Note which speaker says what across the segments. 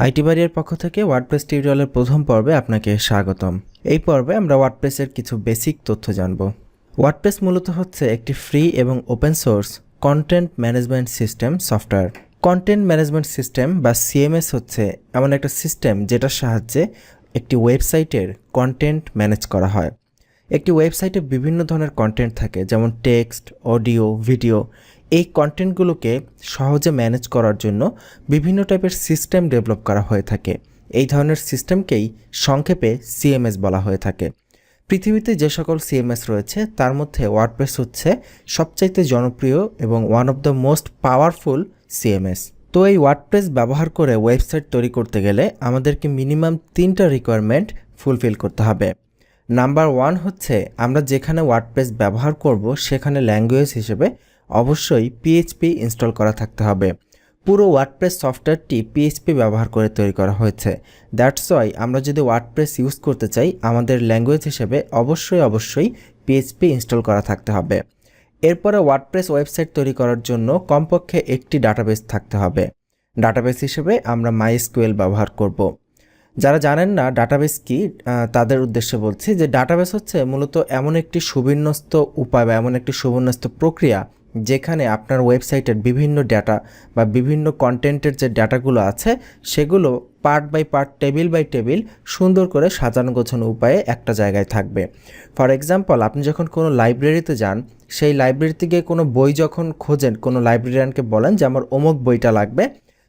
Speaker 1: IT বাড়ির পক্ষ থেকে ওয়ার্ডপ্রেস টিউটোরিয়ালের প্রথম পর্বে আপনাকে স্বাগতম। এই পর্বে আমরা ওয়ার্ডপ্রেসের কিছু বেসিক তথ্য জানব। ওয়ার্ডপ্রেস মূলত হচ্ছে একটি ফ্রি এবং open source content management system software. Content management system বা সিএমএস হচ্ছে এমন একটা সিস্টেম যেটার সাহায্যে একটি ওয়েবসাইটের কন্টেন্ট ম্যানেজ করা হয়। একটি ওয়েবসাইটে বিভিন্ন ধরনের কন্টেন্ট থাকে, যেমন টেক্সট, অডিও, ভিডিও। এই কন্টেন্টগুলোকে সহজে ম্যানেজ করার জন্য বিভিন্ন টাইপের সিস্টেম ডেভেলপ করা হয়ে থাকে। এই ধরনের সিস্টেমকেই সংক্ষেপে সিএমএস বলা হয়ে থাকে। পৃথিবীতে যে সকল সিএমএস রয়েছে তার মধ্যে ওয়ার্ডপ্রেস হচ্ছে সবচাইতে জনপ্রিয় এবং one of the most powerful CMS. তো এই ওয়ার্ডপ্রেস ব্যবহার করে ওয়েবসাইট তৈরি করতে গেলে আমাদেরকে মিনিমাম 3টা রিকোয়ারমেন্ট ফুলফিল করতে হবে। নাম্বার 1 হচ্ছে আমরা যেখানে ওয়ার্ডপ্রেস ব্যবহার করব সেখানে ল্যাঙ্গুয়েজ হিসেবে অবশ্যই পিএইচপি ইনস্টল করা থাকতে হবে। পুরো ওয়ার্ডপ্রেস সফটওয়্যারটি পিএইচপি ব্যবহার করে তৈরি করা হয়েছে। দ্যাটস ওয়াই আমরা যদি ওয়ার্ডপ্রেস ইউজ করতে চাই আমাদের ল্যাঙ্গুয়েজ হিসেবে অবশ্যই পিএইচপি ইনস্টল করা থাকতে হবে। এরপরে ওয়ার্ডপ্রেস ওয়েবসাইট তৈরি করার জন্য কমপক্ষে একটি ডাটাবেস থাকতে হবে। ডাটাবেস হিসেবে আমরা মাইএসকিউএল ব্যবহার করব। যারা জানেন না ডাটাবেস কি, তাদের উদ্দেশ্যে বলছি যে ডাটাবেস হচ্ছে মূলত এমন একটি সুবিন্যস্ত উপায় বা এমন একটি সুবিন্যস্ত প্রক্রিয়া যেখানে আপনার ওয়েবসাইটের বিভিন্ন ডাটা বা বিভিন্ন কন্টেন্টের যে ডাটাগুলো আছে সেগুলো part by part, table by table সুন্দর করে সাজানো গোছানো উপায়ে একটা জায়গায় থাকবে। ফর এক্সাম্পল, আপনি যখন কোনো লাইব্রেরিতে যান, সেই লাইব্রেরিতে গিয়ে কোনো বই যখন খোঁজেন, কোনো লাইব্রেরিয়ানকে বলেন যে আমার অমুক বইটা লাগবে,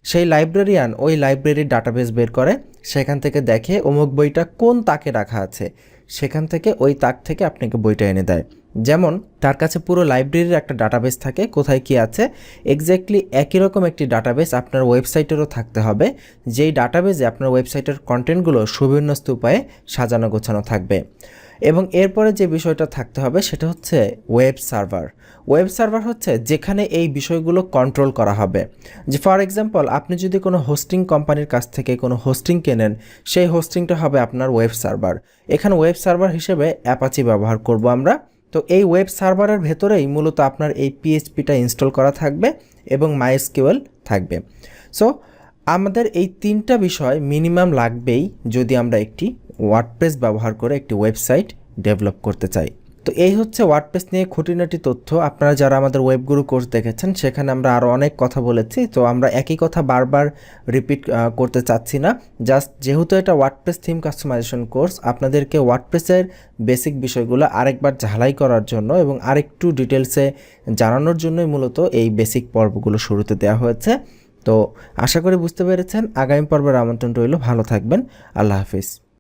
Speaker 1: সেই লাইব্রেরিয়ান ওই লাইব্রেরির ডাটাবেস বের করে, সেখান থেকে দেখে অমুক বইটা কোন তাকে রাখা আছে, সেখান থেকে ওই তাক থেকে আপনাকে বইটা এনে দেয়। যেমন তার কাছে পুরো লাইব্রেরির একটা ডাটাবেস থাকে, কোথায় কি আছে এক্স্যাক্টলি একই রকম একটি ডাটাবেস আপনার ওয়েবসাইটেরও থাকতে হবে, যেই ডাটাবেসে আপনার ওয়েবসাইটের কন্টেন্টগুলো সুবিন্যস্ত উপায়ে সাজানো গোছানো থাকবে। এবং এরপরে যে বিষয়টা থাকতে হবে সেটা হচ্ছে ওয়েব সার্ভার। ওয়েব সার্ভার হচ্ছে যেখানে এই বিষয়গুলো কন্ট্রোল করা হবে। যে ফর এক্সাম্পল, আপনি যদি কোনো হোস্টিং কোম্পানির কাছ থেকে কোনো হোস্টিং কেনেন, সেই হোস্টিংটা হবে আপনার ওয়েব সার্ভার। এখানে ওয়েব সার্ভার হিসেবে অ্যাপাচি ব্যবহার করব আমরা। তো এই ওয়েব সার্ভারের ভেতরেই মূলত আপনার এই পিএইচপিটা ইনস্টল করা থাকবে এবং মাইএসকিউএল থাকবে। সো আমাদের এই 3টা বিষয় মিনিমাম লাগবেই যদি আমরা একটি ওয়ার্ডপ্রেস ব্যবহার করে একটি ওয়েবসাইট ডেভেলপ করতে চাই। তো এই হচ্ছে ওয়ার্ডপ্রেস নিয়ে খুঁটিনাটি তথ্য। আপনারা যারা আমাদের ওয়েবগুরু কোর্স দেখেছেন সেখানে আমরা আরও অনেক কথা বলেছি, তো আমরা একই কথা বারবার রিপিট করতে চাচ্ছি না। জাস্ট যেহেতু এটা ওয়ার্ডপ্রেস থিম কাস্টমাইজেশন কোর্স, আপনাদেরকে ওয়ার্ডপ্রেসের বেসিক বিষয়গুলো আরেকবার ঝালাই করার জন্য এবং আরেকটু ডিটেলসে জানানোর জন্যই মূলত এই বেসিক পর্বগুলো শুরুতে দেওয়া হয়েছে। তো আশা করি বুঝতে পেরেছেন। আগামী পর্বের আমন্ত্রণ রইল। ভালো থাকবেন। আল্লাহ হাফিজ।